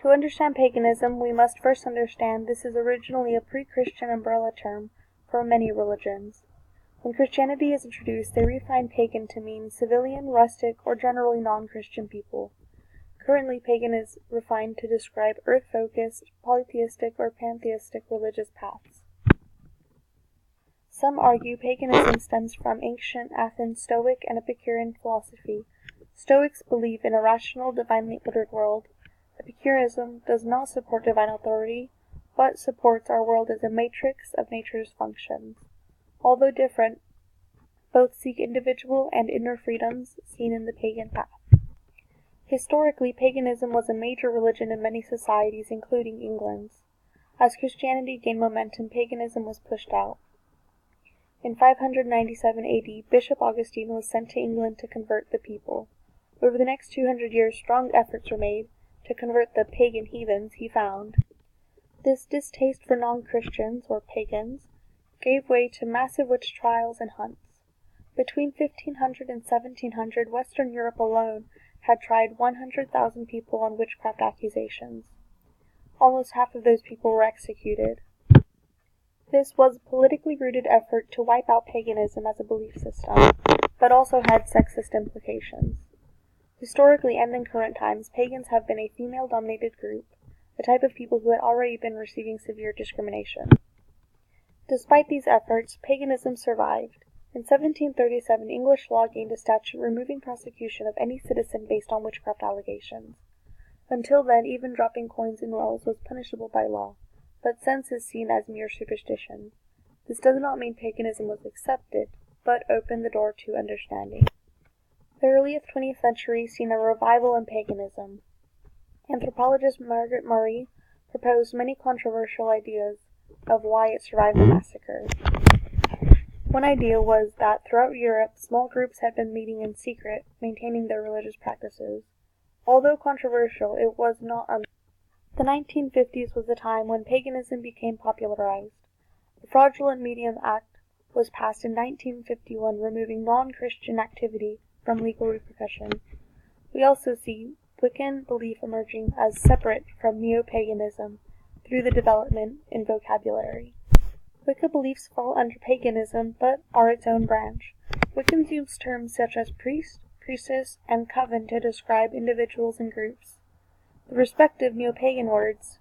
To understand paganism, we must first understand this is originally a pre-Christian umbrella term for many religions. When Christianity is introduced, they refine pagan to mean civilian, rustic, or generally non-Christian people. Currently, pagan is refined to describe earth-focused, polytheistic, or pantheistic religious paths. Some argue paganism stems from ancient Athens Stoic and Epicurean philosophy. Stoics believe in a rational, divinely ordered world. Epicureanism does not support divine authority, but supports our world as a matrix of nature's functions. Although different, both seek individual and inner freedoms seen in the pagan path. Historically, paganism was a major religion in many societies, including England's. As Christianity gained momentum, paganism was pushed out. In 597 AD, Bishop Augustine was sent to England to convert the people. Over the next 200 years, strong efforts were made to convert the pagan heathens he found. This distaste for non-Christians, or pagans, gave way to massive witch trials and hunts. Between 1500 and 1700, Western Europe alone had tried 100,000 people on witchcraft accusations. Almost half of those people were executed. This was a politically rooted effort to wipe out paganism as a belief system, but also had sexist implications. Historically and in current times, pagans have been a female-dominated group, a type of people who had already been receiving severe discrimination. Despite these efforts, paganism survived. In 1737, English law gained a statute removing prosecution of any citizen based on witchcraft allegations. Until then, even dropping coins in wells was punishable by law, but sense is seen as mere superstition. This does not mean paganism was accepted, but opened the door to understanding. The early 20th century seen a revival in paganism. Anthropologist Margaret Murray proposed many controversial ideas of why it survived the massacre. One idea was that throughout Europe, small groups had been meeting in secret, maintaining their religious practices. Although controversial, it was not The 1950s was the time when paganism became popularized. The Fraudulent Medium Act was passed in 1951, removing non-Christian activity from legal repercussion. We also see Wiccan belief emerging as separate from neo-paganism through the development in vocabulary. Wicca beliefs fall under paganism, but are its own branch. Wiccans use terms such as priest, priestess, and coven to describe individuals and groups. The respective neo-pagan words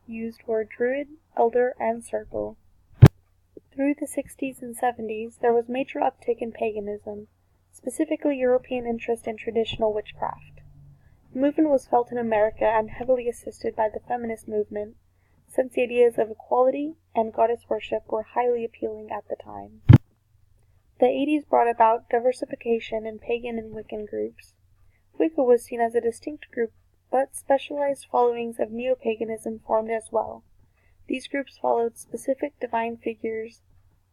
used were druid, elder, and circle. Through the 60s and 70s, there was major uptick in paganism, specifically European interest in traditional witchcraft. The movement was felt in America and heavily assisted by the feminist movement, since the ideas of equality and goddess worship were highly appealing at the time. The 80s brought about diversification in pagan and Wiccan groups. Wicca was seen as a distinct group, but specialized followings of neo-paganism formed as well. These groups followed specific divine figures,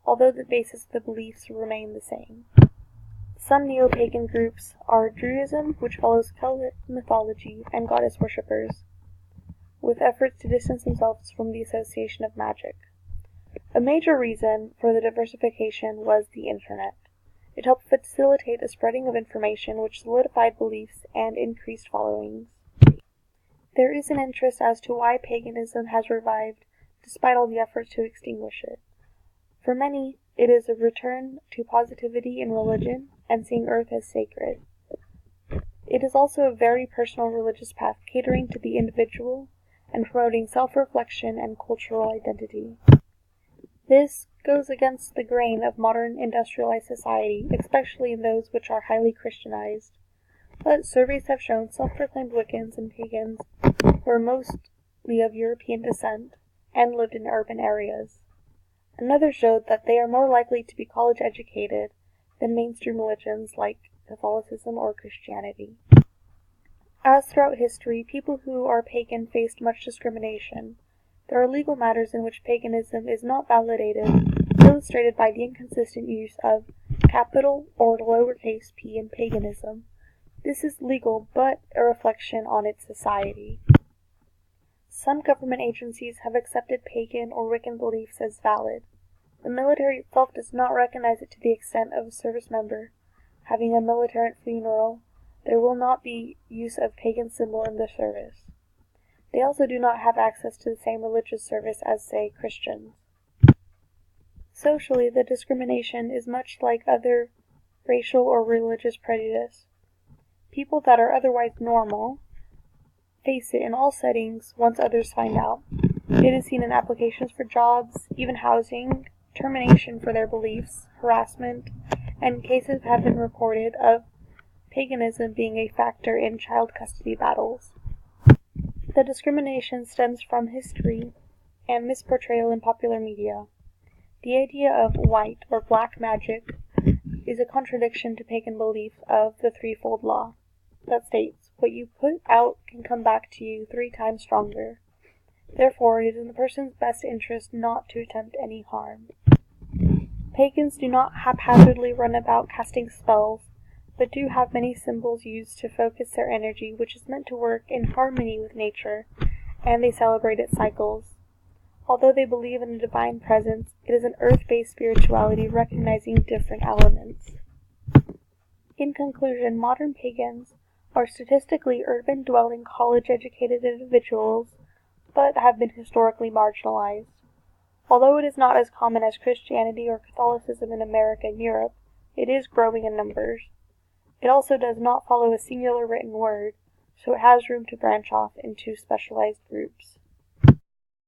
although the basis of the beliefs remained the same. Some neo-pagan groups are Druidism, which follows Celtic mythology and goddess worshippers, with efforts to distance themselves from the association of magic. A major reason for the diversification was the Internet. It helped facilitate a spreading of information which solidified beliefs and increased followings. There is an interest as to why paganism has revived despite all the efforts to extinguish it. For many, it is a return to positivity in religion and seeing Earth as sacred. It is also a very personal religious path catering to the individual and promoting self-reflection and cultural identity. This goes against the grain of modern industrialized society, especially in those which are highly Christianized. But surveys have shown self-proclaimed Wiccans and pagans were mostly of European descent and lived in urban areas. Another showed that they are more likely to be college-educated than mainstream religions like Catholicism or Christianity. As throughout history, people who are pagan faced much discrimination. There are legal matters in which paganism is not validated, illustrated by the inconsistent use of capital or lowercase p in paganism. This is legal, but a reflection on its society. Some government agencies have accepted pagan or Wiccan beliefs as valid. The military itself does not recognize it to the extent of a service member having a military funeral. There will not be use of pagan symbol in the service. They also do not have access to the same religious service as, say, Christians. Socially, the discrimination is much like other racial or religious prejudice. People that are otherwise normal face it in all settings once others find out. It is seen in applications for jobs, even housing, termination for their beliefs, harassment, and cases have been reported of paganism being a factor in child custody battles. The discrimination stems from history and misportrayal in popular media. The idea of white or black magic is a contradiction to pagan belief of the threefold law that states, what you put out can come back to you 3 times stronger. Therefore, it is in the person's best interest not to attempt any harm. Pagans do not haphazardly run about casting spells, but do have many symbols used to focus their energy, which is meant to work in harmony with nature, and they celebrate its cycles. Although they believe in a divine presence, it is an earth-based spirituality recognizing different elements. In conclusion, modern pagans are statistically urban-dwelling, college-educated individuals, but have been historically marginalized. Although it is not as common as Christianity or Catholicism in America and Europe, it is growing in numbers. It also does not follow a singular written word, so it has room to branch off into specialized groups.